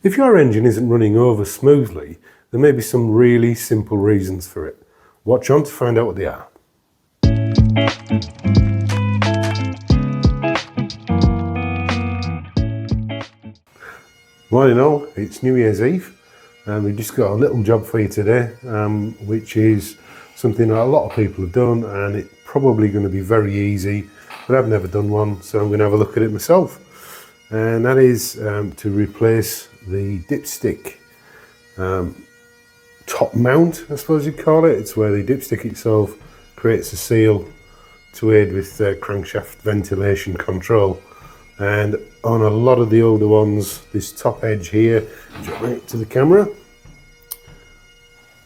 If your engine isn't running over smoothly, there may be some really simple reasons for it. Watch on to find out what they are. Morning all, it's New Year's Eve and we've just got a little job for you today, which is something that a lot of people have done, and it's probably going to be very easy, but I've never done one, so I'm going to have a look at it myself. And that is to replace the dipstick top mount, I suppose you'd call it. It's where the dipstick itself creates a seal to aid with crankshaft ventilation control. And on a lot of the older ones, this top edge here, bring it to the camera,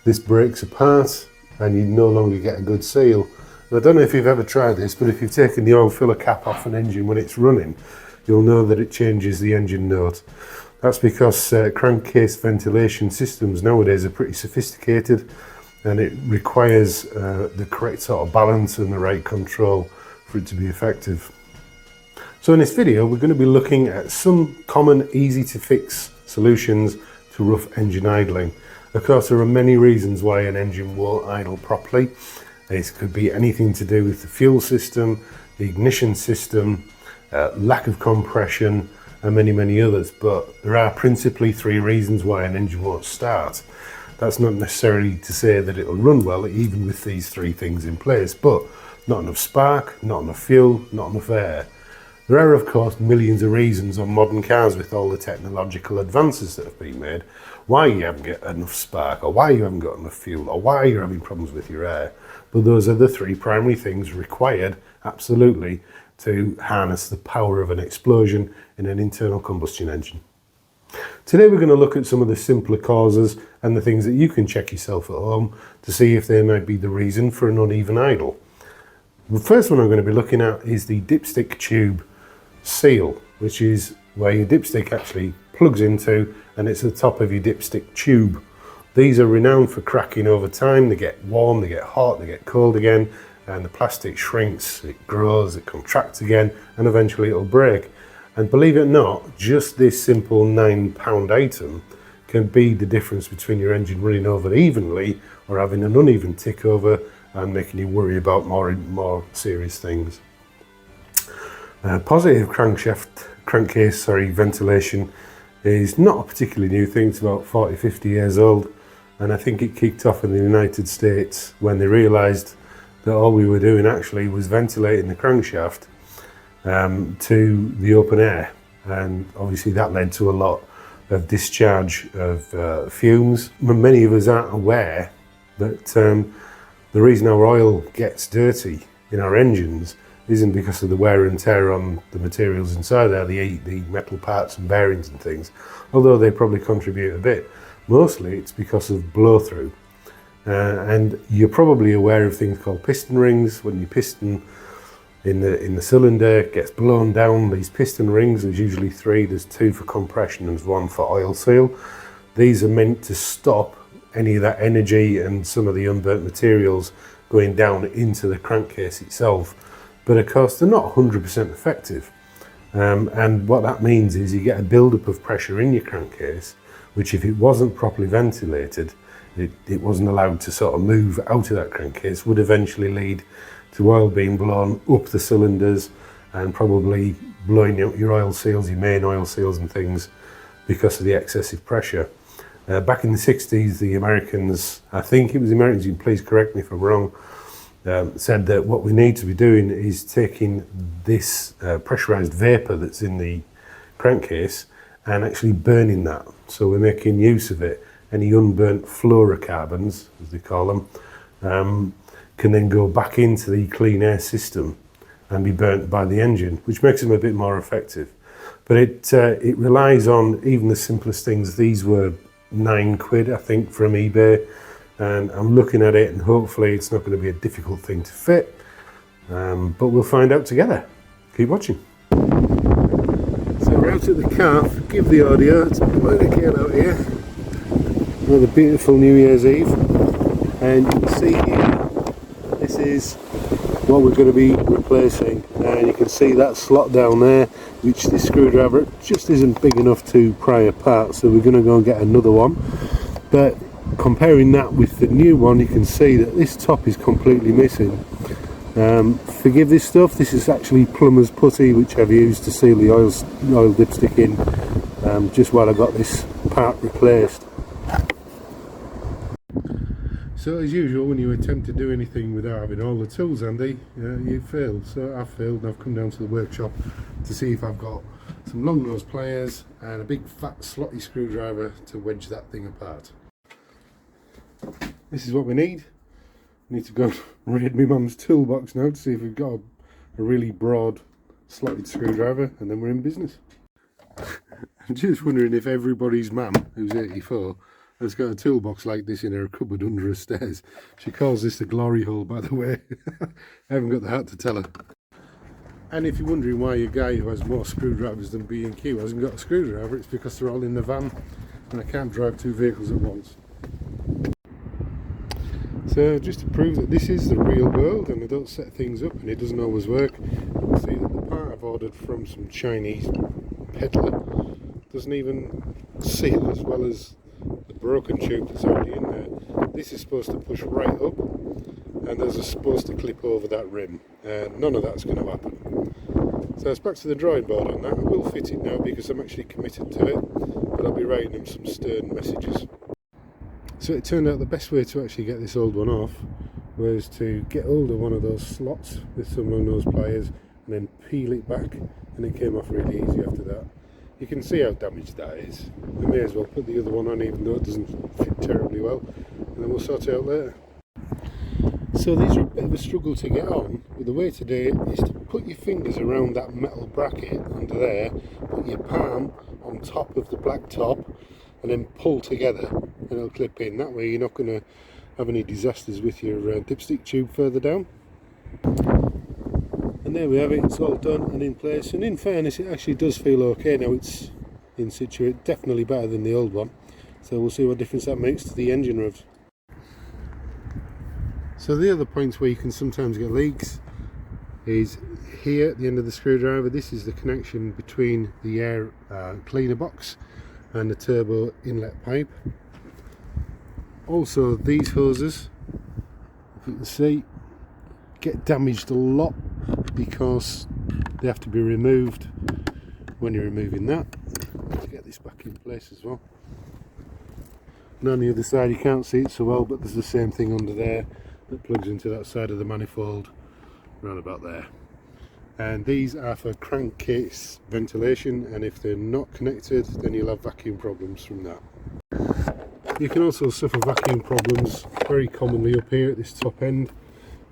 this breaks apart and you no longer get a good seal. And I don't know if you've ever tried this, but if you've taken the oil filler cap off an engine when it's running, you'll know that it changes the engine note. That's because crankcase ventilation systems nowadays are pretty sophisticated, and it requires the correct sort of balance and the right control for it to be effective. So in this video, we're going to be looking at some common, easy to fix solutions to rough engine idling. Of course, there are many reasons why an engine won't idle properly. It could be anything to do with the fuel system, the ignition system, lack of compression, and many others. But there are principally three reasons why an engine won't start. That's not necessarily to say that it'll run well, even with these three things in place, but not enough spark, not enough fuel, not enough air. There are, of course, millions of reasons on modern cars with all the technological advances that have been made why you haven't got enough spark, or why you haven't got enough fuel, or why you're having problems with your air. But those are the three primary things required, absolutely, to harness the power of an explosion in an internal combustion engine. Today we're going to look at some of the simpler causes and the things that you can check yourself at home to see if they might be the reason for an uneven idle. The first one I'm going to be looking at is the dipstick tube seal, which is where your dipstick actually plugs into, and it's the top of your dipstick tube. These are renowned for cracking over time. They get warm, they get hot, they get cold again, and the plastic shrinks, it grows, it contracts again, and eventually it'll break. And believe it or not, just this simple £9 item can be the difference between your engine running over evenly or having an uneven tick over and making you worry about more serious things. Positive crankcase ventilation is not a particularly new thing. It's about 40-50 years old, and I think it kicked off in the United States when they realised that all we were doing actually was ventilating the crankshaft to the open air, and obviously that led to a lot of discharge of fumes. Many of us aren't aware that the reason our oil gets dirty in our engines isn't because of the wear and tear on the materials inside there, the metal parts and bearings and things, although they probably contribute a bit. Mostly it's because of blow through. And you're probably aware of things called piston rings. When your piston in the cylinder gets blown down, these piston rings, there's usually three, there's two for compression and one for oil seal. These are meant to stop any of that energy and some of the unburnt materials going down into the crankcase itself. But of course they're not 100% effective. And what that means is you get a buildup of pressure in your crankcase, which if it wasn't properly ventilated, it wasn't allowed to sort of move out of that crankcase, would eventually lead to oil being blown up the cylinders and probably blowing out your oil seals, your main oil seals and things, because of the excessive pressure. Back in the 60s, the Americans, I think it was the Americans, you can please correct me if I'm wrong, said that what we need to be doing is taking this pressurized vapor that's in the crankcase and actually burning that. So we're making use of it. Any unburnt fluorocarbons, as they call them, can then go back into the clean air system and be burnt by the engine, which makes them a bit more effective. But it relies on even the simplest things. These were £9, I think, from eBay, and I'm looking at it, and hopefully it's not going to be a difficult thing to fit, but we'll find out together. Keep watching. So we're out at the car. Forgive the audio, it's bloody cold out here. Another beautiful New Year's Eve, and you can see here, this is what we're going to be replacing, and you can see that slot down there which this screwdriver just isn't big enough to pry apart, so we're going to go and get another one. But comparing that with the new one, you can see that this top is completely missing. Forgive this stuff, this is actually plumber's putty which I've used to seal the oil dipstick in just while I got this part replaced. So as usual, when you attempt to do anything without having all the tools handy, you failed. So I've failed and I've come down to the workshop to see if I've got some long nose pliers and a big fat slotty screwdriver to wedge that thing apart. This is what we need. I need to go and raid my mum's toolbox now to see if we've got a really broad slotted screwdriver, and then we're in business. I'm just wondering if everybody's mum, who's 84, has got a toolbox like this in her cupboard under her stairs. She calls this the glory hole, by the way. I haven't got the heart to tell her. And if you're wondering why a guy who has more screwdrivers than B&Q hasn't got a screwdriver, it's because they're all in the van and I can't drive two vehicles at once. So just to prove that this is the real world and I don't set things up and it doesn't always work, you can see that the part I've ordered from some Chinese peddler doesn't even seal as well as the broken tube that's already in there. This is supposed to push right up and there's supposed to clip over that rim, and none of that's going to happen. So it's back to the drawing board on that. I will fit it now because I'm actually committed to it, but I'll be writing them some stern messages. So it turned out the best way to actually get this old one off was to get hold of one of those slots with some long nose pliers and then peel it back, and it came off really easy after that. You can see how damaged that is. I may as well put the other one on even though it doesn't fit terribly well, and then we'll sort it out later. So these are a bit of a struggle to get on, but the way to do it is to put your fingers around that metal bracket under there, put your palm on top of the black top, and then pull together and it'll clip in. That way you're not going to have any disasters with your dipstick tube further down. And there we have it, it's all done and in place, and in fairness it actually does feel okay now it's in situ. It's definitely better than the old one, so we'll see what difference that makes to the engine revs. So the other points where you can sometimes get leaks is here at the end of the screwdriver. This is the connection between the air cleaner box and the turbo inlet pipe. Also these hoses, if you can see, get damaged a lot because they have to be removed when you're removing that. Let's get this back in place as well. And on the other side you can't see it so well, but there's the same thing under there that plugs into that side of the manifold around about there. And these are for crankcase ventilation, and if they're not connected then you'll have vacuum problems from that. You can also suffer vacuum problems very commonly up here at this top end,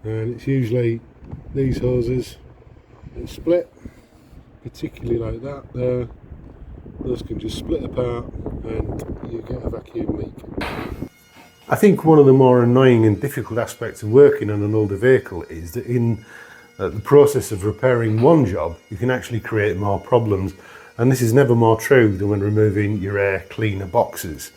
and it's usually these hoses that split, particularly like that there. Those can just split apart and you get a vacuum leak. I think one of the more annoying and difficult aspects of working on an older vehicle is that in the process of repairing one job you can actually create more problems, and this is never more true than when removing your air cleaner boxes.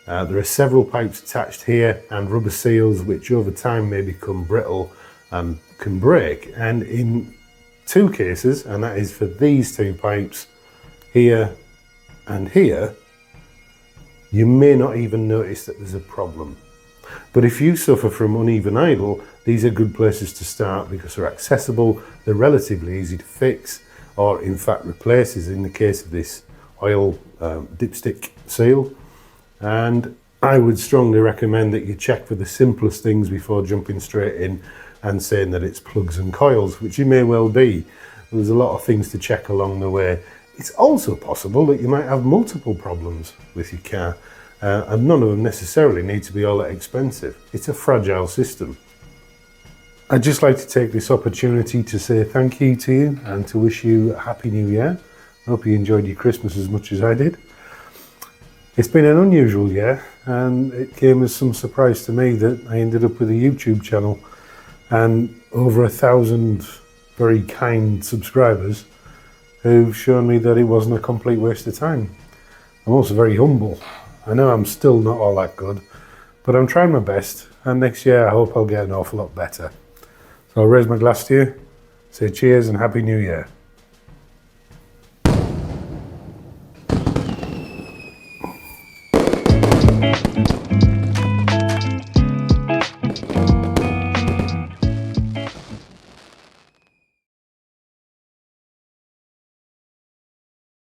There are several pipes attached here and rubber seals which over time may become brittle and can break, and in two cases, and that is for these two pipes here and here, you may not even notice that there's a problem. But if you suffer from uneven idle, these are good places to start because they're accessible, they're relatively easy to fix, or in fact replace, as in the case of this oil dipstick seal. And I would strongly recommend that you check for the simplest things before jumping straight in and saying that it's plugs and coils, which you may well be. There's a lot of things to check along the way. It's also possible that you might have multiple problems with your car, and none of them necessarily need to be all that expensive. It's a fragile system. I'd just like to take this opportunity to say thank you to you and to wish you a Happy New Year. I hope you enjoyed your Christmas as much as I did. It's been an unusual year, and it came as some surprise to me that I ended up with a YouTube channel and over 1,000 very kind subscribers who've shown me that it wasn't a complete waste of time. I'm also very humble. I know I'm still not all that good, but I'm trying my best, and next year I hope I'll get an awful lot better. So I'll raise my glass to you, say cheers and Happy New Year.